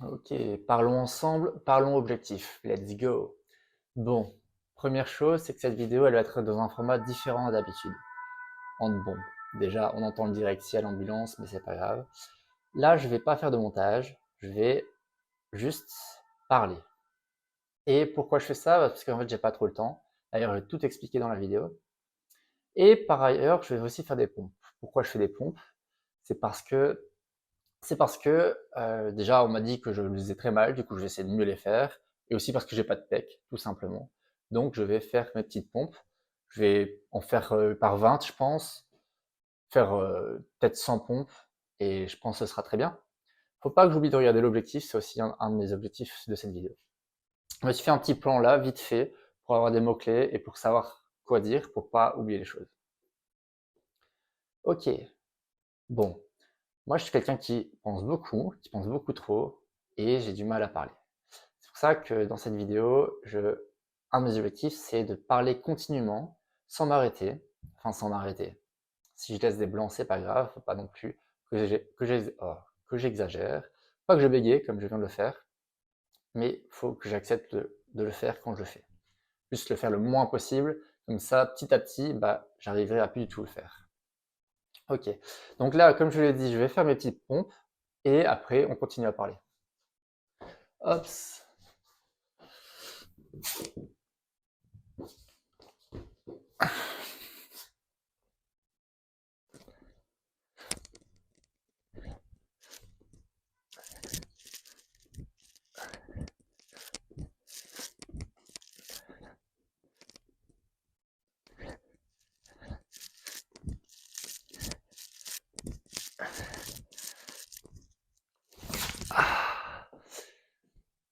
Ok, parlons ensemble, parlons objectif. Let's go. Bon, première chose, c'est que cette vidéo, elle va être dans un format différent d'habitude. Bon, déjà, on entend le direct si à l'ambulance, mais c'est pas grave. Là, je vais pas faire de montage, je vais juste parler. Et pourquoi je fais ça? Parce qu'en fait, j'ai pas trop le temps. D'ailleurs, je vais tout expliquer dans la vidéo. Et par ailleurs, je vais aussi faire des pompes. Pourquoi je fais des pompes? C'est parce que déjà, on m'a dit que je le faisais très mal, du coup, je vais essayer de mieux les faire. Et aussi parce que j'ai pas de pec, tout simplement. Donc, je vais faire mes petites pompes. Je vais en faire par 20, je pense. Faire peut-être 100 pompes. Et je pense que ce sera très bien. Faut pas que j'oublie de regarder l'objectif, c'est aussi un de mes objectifs de cette vidéo. Je me suis fait un petit plan là, vite fait, pour avoir des mots-clés et pour savoir quoi dire, pour pas oublier les choses. Ok, bon. Moi, je suis quelqu'un qui pense beaucoup trop, et j'ai du mal à parler. C'est pour ça que dans cette vidéo, un de mes objectifs, c'est de parler continuellement, sans m'arrêter. Enfin, sans m'arrêter. Si je laisse des blancs, c'est pas grave, faut pas non plus que j'exagère. Pas que je bégaye, comme je viens de le faire, mais faut que j'accepte de le faire quand je le fais. Juste le faire le moins possible, comme ça, petit à petit, bah, j'arriverai à plus du tout le faire. Ok, donc là, comme je l'ai dit, je vais faire mes petites pompes, et après, on continue à parler. Hops.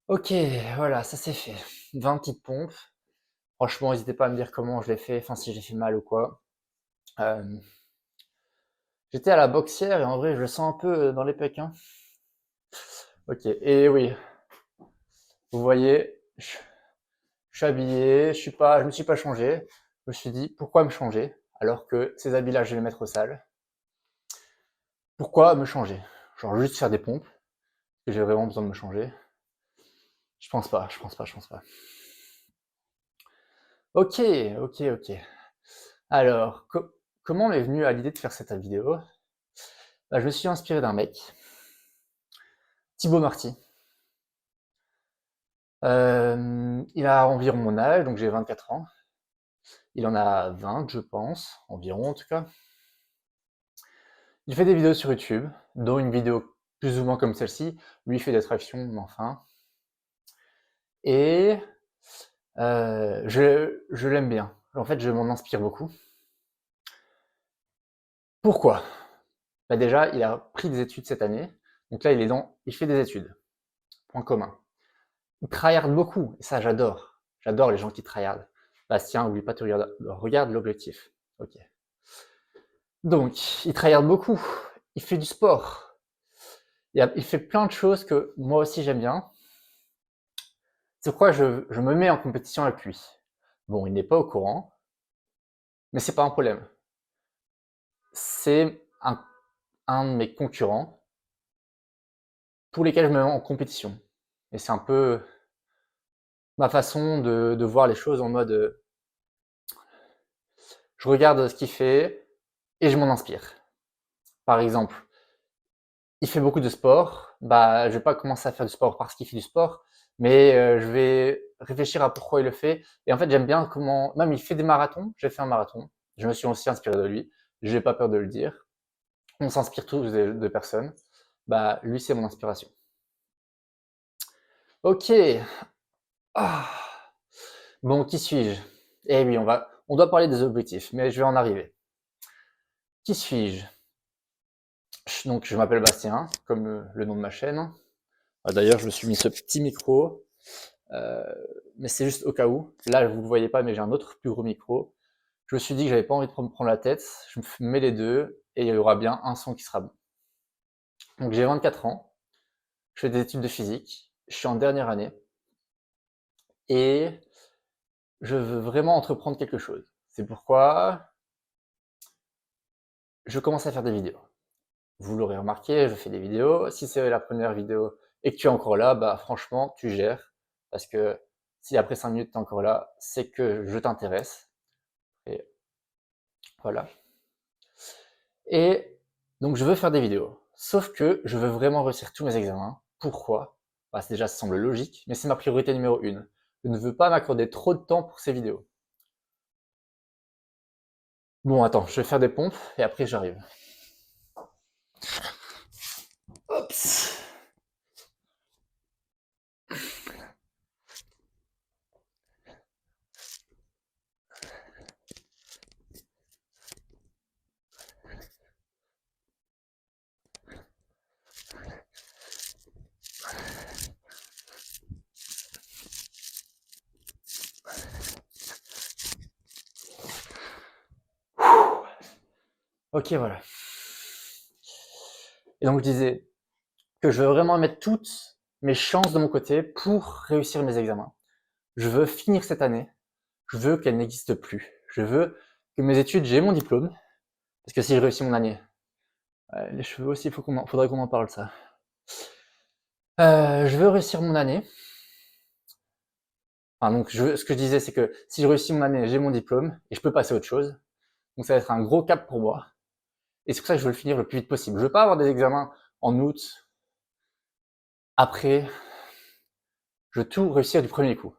Ok, voilà, ça c'est fait. 20 petites pompes. Franchement, n'hésitez pas à me dire comment je l'ai fait, enfin si j'ai fait mal ou quoi. Euh, J'étais à la boxière et en vrai, je le sens un peu dans les pecs, hein. Ok, et oui, vous voyez, je suis habillé, je me suis pas changé. Je me suis dit, pourquoi me changer alors que ces habits-là, je vais les mettre au sale. Pourquoi me changer? Genre juste faire des pompes, que j'ai vraiment besoin de me changer. Je pense pas. Ok, ok. Alors, comment m'est venue à l'idée de faire cette vidéo? Bah, je me suis inspiré d'un mec, Thibaut Marty. Il a environ mon âge, donc j'ai 24 ans. Il en a 20, je pense, environ en tout cas. Il fait des vidéos sur YouTube, dont une vidéo plus ou moins comme celle-ci. Lui, il fait des tractions, mais enfin. Et je l'aime bien. En fait, je m'en inspire beaucoup. Pourquoi? Bah déjà, il a pris des études cette année. Donc là, il fait des études. Point commun. Il tryhard beaucoup, et ça, j'adore. J'adore les gens qui tryhardent. Bastien, oublie pas, regarde l'objectif. Ok. Donc, il tryhard beaucoup. Il fait du sport. Il fait plein de choses que moi aussi j'aime bien. C'est pourquoi je me mets en compétition avec lui. Bon, il n'est pas au courant, mais c'est pas un problème. C'est un de mes concurrents pour lesquels je me mets en compétition. Et c'est un peu ma façon de voir les choses en mode je regarde ce qu'il fait et je m'en inspire. Par exemple, il fait beaucoup de sport, bah je vais pas commencer à faire du sport parce qu'il fait du sport, mais je vais réfléchir à pourquoi il le fait. Et en fait, j'aime bien comment, même il fait des marathons, j'ai fait un marathon, je me suis aussi inspiré de lui, j'ai pas peur de le dire. On s'inspire tous de personnes. Bah lui, c'est mon inspiration. Ok. Ah. Bon, qui suis-je? Eh oui, on doit parler des objectifs, mais je vais en arriver. Qui suis-je? Donc, je m'appelle Bastien, comme le nom de ma chaîne. Ah, d'ailleurs, je me suis mis ce petit micro, euh, mais c'est juste au cas où. Là, vous ne le voyez pas, mais j'ai un autre plus gros micro. Je me suis dit que j'avais pas envie de me prendre la tête. Je me mets les deux et il y aura bien un son qui sera bon. Donc, j'ai 24 ans. Je fais des études de physique. Je suis en dernière année et je veux vraiment entreprendre quelque chose. C'est pourquoi je commence à faire des vidéos. Vous l'aurez remarqué, je fais des vidéos. Si c'est la première vidéo et que tu es encore là, bah franchement, tu gères. Parce que si après 5 minutes, tu es encore là, c'est que je t'intéresse. Et voilà. Et donc, je veux faire des vidéos. Sauf que je veux vraiment réussir tous mes examens. Pourquoi? Bah, déjà, ça semble logique, mais c'est ma priorité numéro 1. Je ne veux pas m'accorder trop de temps pour ces vidéos. Bon, attends, je vais faire des pompes et après j'arrive. Oups. Ok, voilà. Et donc, je disais que je veux vraiment mettre toutes mes chances de mon côté pour réussir mes examens. Je veux finir cette année. Je veux qu'elle n'existe plus. Je veux que mes études, j'ai mon diplôme. Parce que si je réussis mon année, les cheveux aussi, faudrait qu'on en parle ça. Je veux réussir mon année. Enfin, donc, ce que je disais, c'est que si je réussis mon année, j'ai mon diplôme et je peux passer à autre chose. Donc, ça va être un gros cap pour moi. Et c'est pour ça que je veux le finir le plus vite possible. Je veux pas avoir des examens en août. Après, je veux tout réussir du premier coup.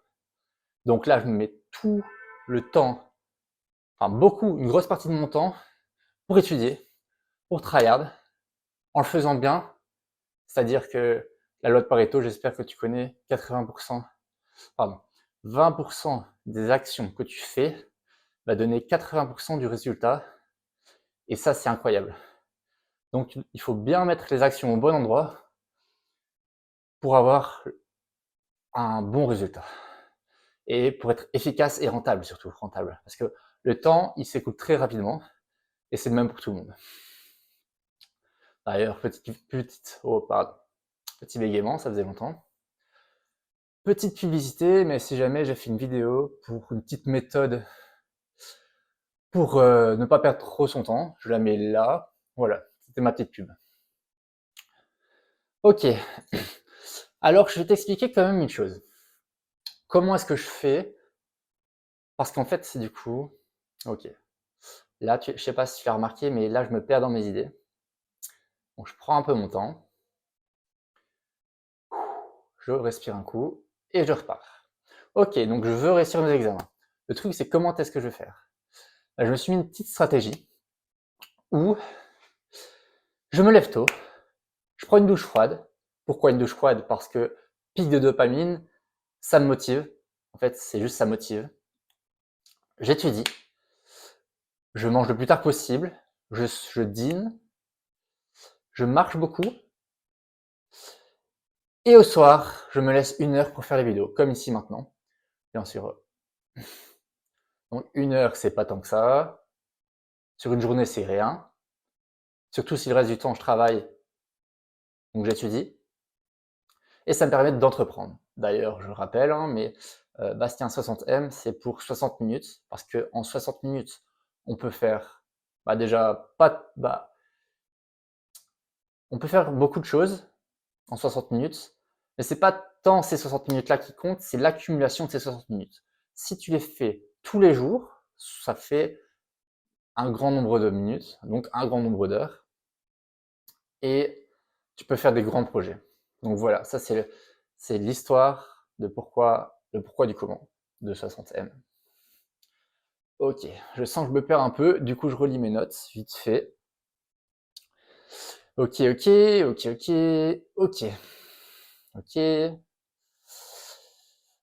Donc là, je me mets tout le temps, enfin beaucoup, une grosse partie de mon temps pour étudier, pour tryhard, en le faisant bien. C'est-à-dire que la loi de Pareto, j'espère que tu connais 80%, pardon, 20% des actions que tu fais va donner 80% du résultat. Et ça, c'est incroyable. Donc, il faut bien mettre les actions au bon endroit pour avoir un bon résultat. Et pour être efficace et rentable, surtout rentable. Parce que le temps, il s'écoule très rapidement. Et c'est le même pour tout le monde. D'ailleurs, petit bégaiement, ça faisait longtemps. Petite publicité, mais si jamais j'ai fait une vidéo pour une petite méthode pour ne pas perdre trop son temps, je la mets là. Voilà, c'était ma petite pub. Ok, alors je vais t'expliquer quand même une chose. Comment est-ce que je fais? Parce qu'en fait, c'est du coup... Ok, là, je sais pas si tu l'as remarqué, mais là, je me perds dans mes idées. Donc, je prends un peu mon temps. Je respire un coup et je repars. Ok, donc je veux réussir mes examens. Le truc, c'est comment est-ce que je vais faire? Je me suis mis une petite stratégie où je me lève tôt, je prends une douche froide. Pourquoi une douche froide? Parce que pic de dopamine, ça me motive. En fait, c'est juste ça motive. J'étudie, je mange le plus tard possible, je dîne, je marche beaucoup, et au soir, je me laisse 1 heure pour faire les vidéos, comme ici maintenant. Bien sûr. Donc 1 heure, c'est pas tant que ça. Sur une journée, c'est rien. Surtout si le reste du temps, je travaille, donc j'étudie. Et ça me permet d'entreprendre. D'ailleurs, je rappelle, hein, mais Bastien 60M, c'est pour 60 minutes, parce qu'en 60 minutes, on peut faire déjà pas, on peut faire beaucoup de choses en 60 minutes, mais c'est pas tant ces 60 minutes-là qui comptent, c'est l'accumulation de ces 60 minutes. Si tu les fais tous les jours, ça fait un grand nombre de minutes, donc un grand nombre d'heures, et tu peux faire des grands projets. Donc voilà, ça c'est l'histoire de le pourquoi du comment de 60M. Ok, je sens que je me perds un peu, du coup je relis mes notes vite fait. Ok, ok.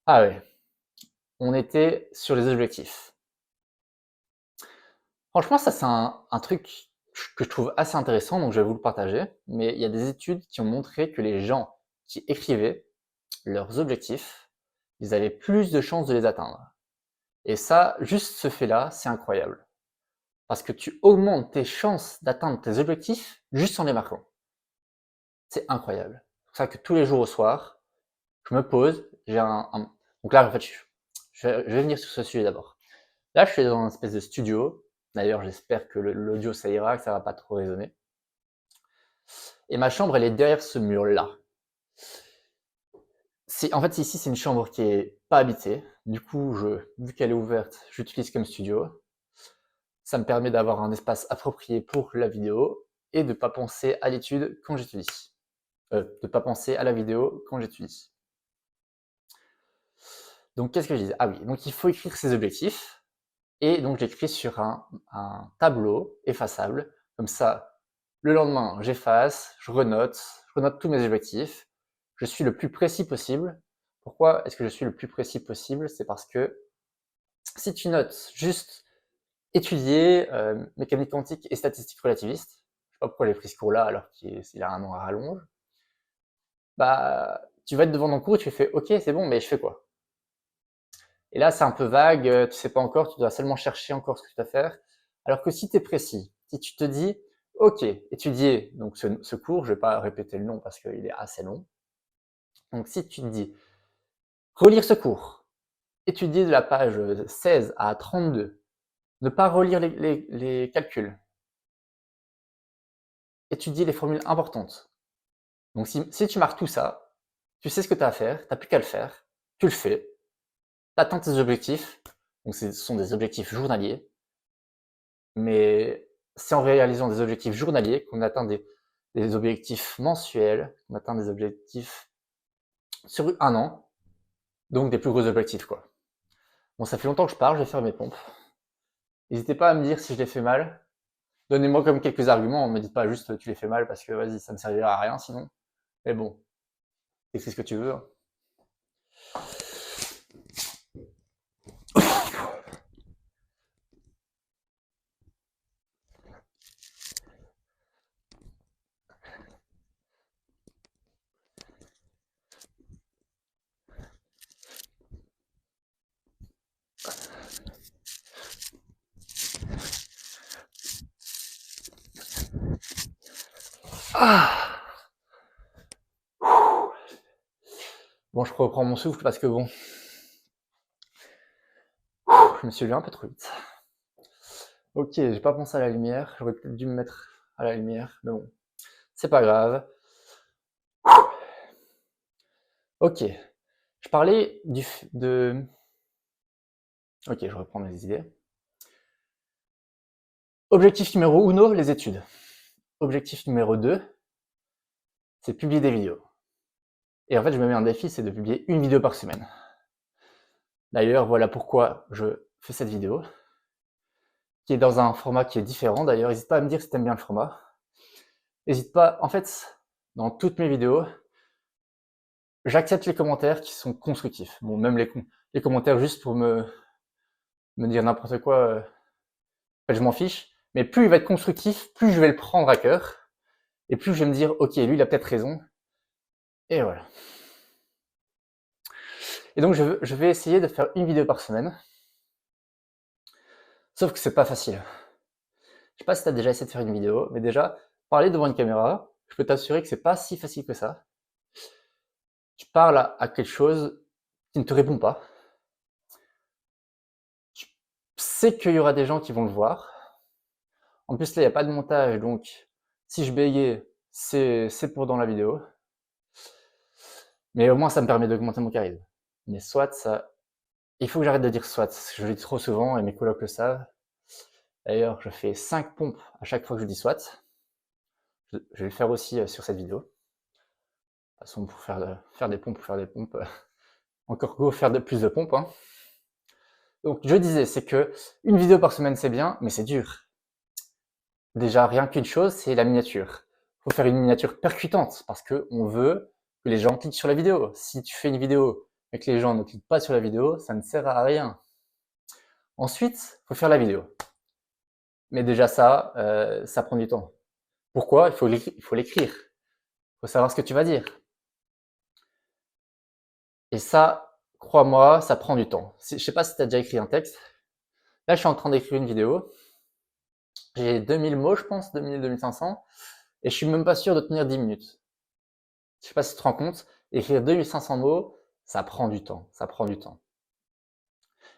Ah ouais, on était sur les objectifs. Franchement, ça c'est un truc que je trouve assez intéressant, donc je vais vous le partager. Mais il y a des études qui ont montré que les gens qui écrivaient leurs objectifs, ils avaient plus de chances de les atteindre. Et ça, juste ce fait-là, c'est incroyable. Parce que tu augmentes tes chances d'atteindre tes objectifs juste en les marquant. C'est incroyable. C'est pour ça que tous les jours au soir, je me pose, donc là, en fait, je vais venir sur ce sujet d'abord. Là, je suis dans une espèce de studio. D'ailleurs, j'espère que l'audio, ça ira, que ça va pas trop résonner. Et ma chambre, elle est derrière ce mur-là. En fait, ici, c'est une chambre qui est pas habitée. Du coup, vu qu'elle est ouverte, j'utilise comme studio. Ça me permet d'avoir un espace approprié pour la vidéo et de pas penser à l'étude quand j'étudie. De pas penser à la vidéo quand j'étudie. Donc, qu'est-ce que je disais? Ah oui, donc il faut écrire ses objectifs. Et donc, j'écris sur un tableau effaçable. Comme ça, le lendemain, j'efface, je renote tous mes objectifs. Je suis le plus précis possible. Pourquoi est-ce que je suis le plus précis possible? C'est parce que si tu notes juste étudier mécanique quantique et statistique relativiste, je sais pas pourquoi j'ai pris ce cours-là alors qu'il a un nom à rallonge, bah, tu vas être devant ton cours et tu fais ok, c'est bon, mais je fais quoi? Et là, c'est un peu vague, tu sais pas encore, tu dois seulement chercher encore ce que tu dois faire. Alors que si tu es précis, si tu te dis, ok, étudier donc ce cours, je vais pas répéter le nom parce qu'il est assez long. Donc si tu te dis, relire ce cours, étudier de la page 16 à 32, ne pas relire les calculs, étudier les formules importantes. Donc si tu marques tout ça, tu sais ce que tu as à faire, tu n'as plus qu'à le faire, tu le fais, tu atteins tes objectifs, donc ce sont des objectifs journaliers, mais c'est en réalisant des objectifs journaliers qu'on atteint des objectifs mensuels, qu'on atteint des objectifs sur un an, donc des plus gros objectifs, quoi. Bon, ça fait longtemps que je parle, je vais faire mes pompes. N'hésitez pas à me dire si je les fais mal. Donnez-moi comme quelques arguments, ne me dites pas juste tu les fais mal parce que vas-y, ça ne servira à rien sinon. Mais bon, écris ce que tu veux, hein. Ah. Bon, je reprends mon souffle parce que bon, je me suis levé un peu trop vite. Ok, j'ai pas pensé à la lumière, j'aurais peut-être dû me mettre à la lumière, mais bon, c'est pas grave. Ok, je parlais de... Ok, je reprends mes idées. Objectif numéro 1, les études. Objectif numéro 2, c'est publier des vidéos. Et en fait, je me mets un défi, c'est de publier une vidéo par semaine. D'ailleurs, voilà pourquoi je fais cette vidéo, qui est dans un format qui est différent. D'ailleurs, n'hésite pas à me dire si tu aimes bien le format. N'hésite pas, en fait, dans toutes mes vidéos, j'accepte les commentaires qui sont constructifs. Bon, même les commentaires juste pour me dire n'importe quoi, en fait, je m'en fiche. Mais plus il va être constructif, plus je vais le prendre à cœur. Et plus je vais me dire, ok, lui, il a peut-être raison. Et voilà. Et donc, je vais essayer de faire une vidéo par semaine. Sauf que c'est pas facile. Je sais pas si tu as déjà essayé de faire une vidéo, mais déjà, parler devant une caméra, je peux t'assurer que c'est pas si facile que ça. Tu parles à quelque chose qui ne te répond pas. Tu sais qu'il y aura des gens qui vont le voir. En plus, là, il n'y a pas de montage, donc si je bégaye, c'est pour dans la vidéo. Mais au moins, ça me permet d'augmenter mon charisme. Mais soit, ça... Il faut que j'arrête de dire soit, parce que je le dis trop souvent et mes colocs le savent. D'ailleurs, je fais 5 pompes à chaque fois que je dis soit. Je vais le faire aussi sur cette vidéo. De toute façon, pour faire des pompes, encore go faire plus de pompes, hein. Donc, je disais, c'est que une vidéo par semaine, c'est bien, mais c'est dur. Déjà, rien qu'une chose, c'est la miniature. Il faut faire une miniature percutante, parce qu'on veut que les gens cliquent sur la vidéo. Si tu fais une vidéo et que les gens ne cliquent pas sur la vidéo, ça ne sert à rien. Ensuite, il faut faire la vidéo. Mais déjà ça prend du temps. Pourquoi? Il faut l'écrire. Il faut savoir ce que tu vas dire. Et ça, crois-moi, ça prend du temps. Je sais pas si tu as déjà écrit un texte. Là, je suis en train d'écrire une vidéo. J'ai 2000 mots, je pense, 2000, 2500. Et je suis même pas sûr de tenir 10 minutes. Je sais pas si tu te rends compte. Écrire 2500 mots, ça prend du temps. Ça prend du temps.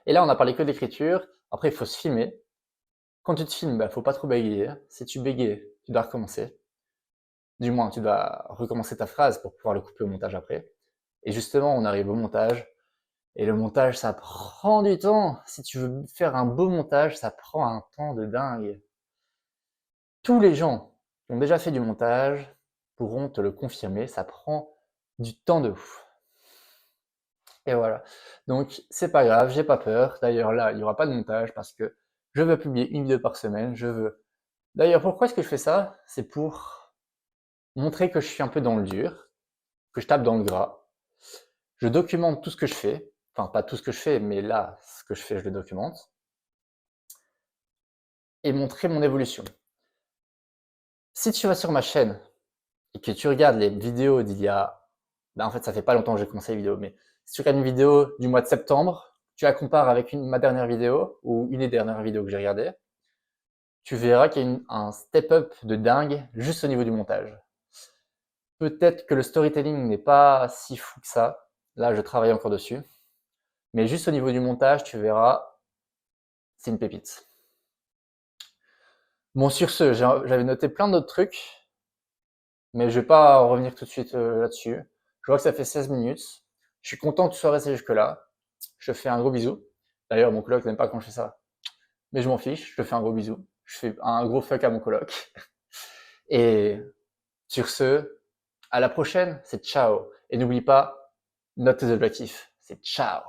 Et là, on a parlé que d'écriture. Après, il faut se filmer. Quand tu te filmes, bah, faut pas trop bégayer. Si tu bégayes, tu dois recommencer. Du moins, tu dois recommencer ta phrase pour pouvoir le couper au montage après. Et justement, on arrive au montage. Et le montage, ça prend du temps. Si tu veux faire un beau montage, ça prend un temps de dingue. Tous les gens qui ont déjà fait du montage pourront te le confirmer, ça prend du temps de ouf. Et voilà. Donc, c'est pas grave, j'ai pas peur. D'ailleurs, là, il n'y aura pas de montage parce que je veux publier une vidéo par semaine. Je veux. D'ailleurs, pourquoi est-ce que je fais ça? C'est pour montrer que je suis un peu dans le dur, que je tape dans le gras. Je documente tout ce que je fais. Enfin, pas tout ce que je fais, mais là, ce que je fais, je le documente. Et montrer mon évolution. Si tu vas sur ma chaîne et que tu regardes les vidéos d'il y a... Ben, en fait, ça fait pas longtemps que j'ai commencé les vidéos, mais si tu regardes une vidéo du mois de septembre, tu la compares avec ma dernière vidéo, ou une des dernières vidéos que j'ai regardées, tu verras qu'il y a un step-up de dingue juste au niveau du montage. Peut-être que le storytelling n'est pas si fou que ça. Là, je travaille encore dessus. Mais juste au niveau du montage, tu verras, c'est une pépite. Bon, sur ce, j'avais noté plein d'autres trucs, mais je vais pas revenir tout de suite là-dessus. Je vois que ça fait 16 minutes. Je suis content que tu sois resté jusque-là. Je te fais un gros bisou. D'ailleurs, mon coloc n'aime pas quand je fais ça. Mais je m'en fiche, je te fais un gros bisou. Je fais un gros fuck à mon coloc. Et sur ce, à la prochaine, c'est ciao. Et n'oublie pas, note tes objectifs. C'est ciao.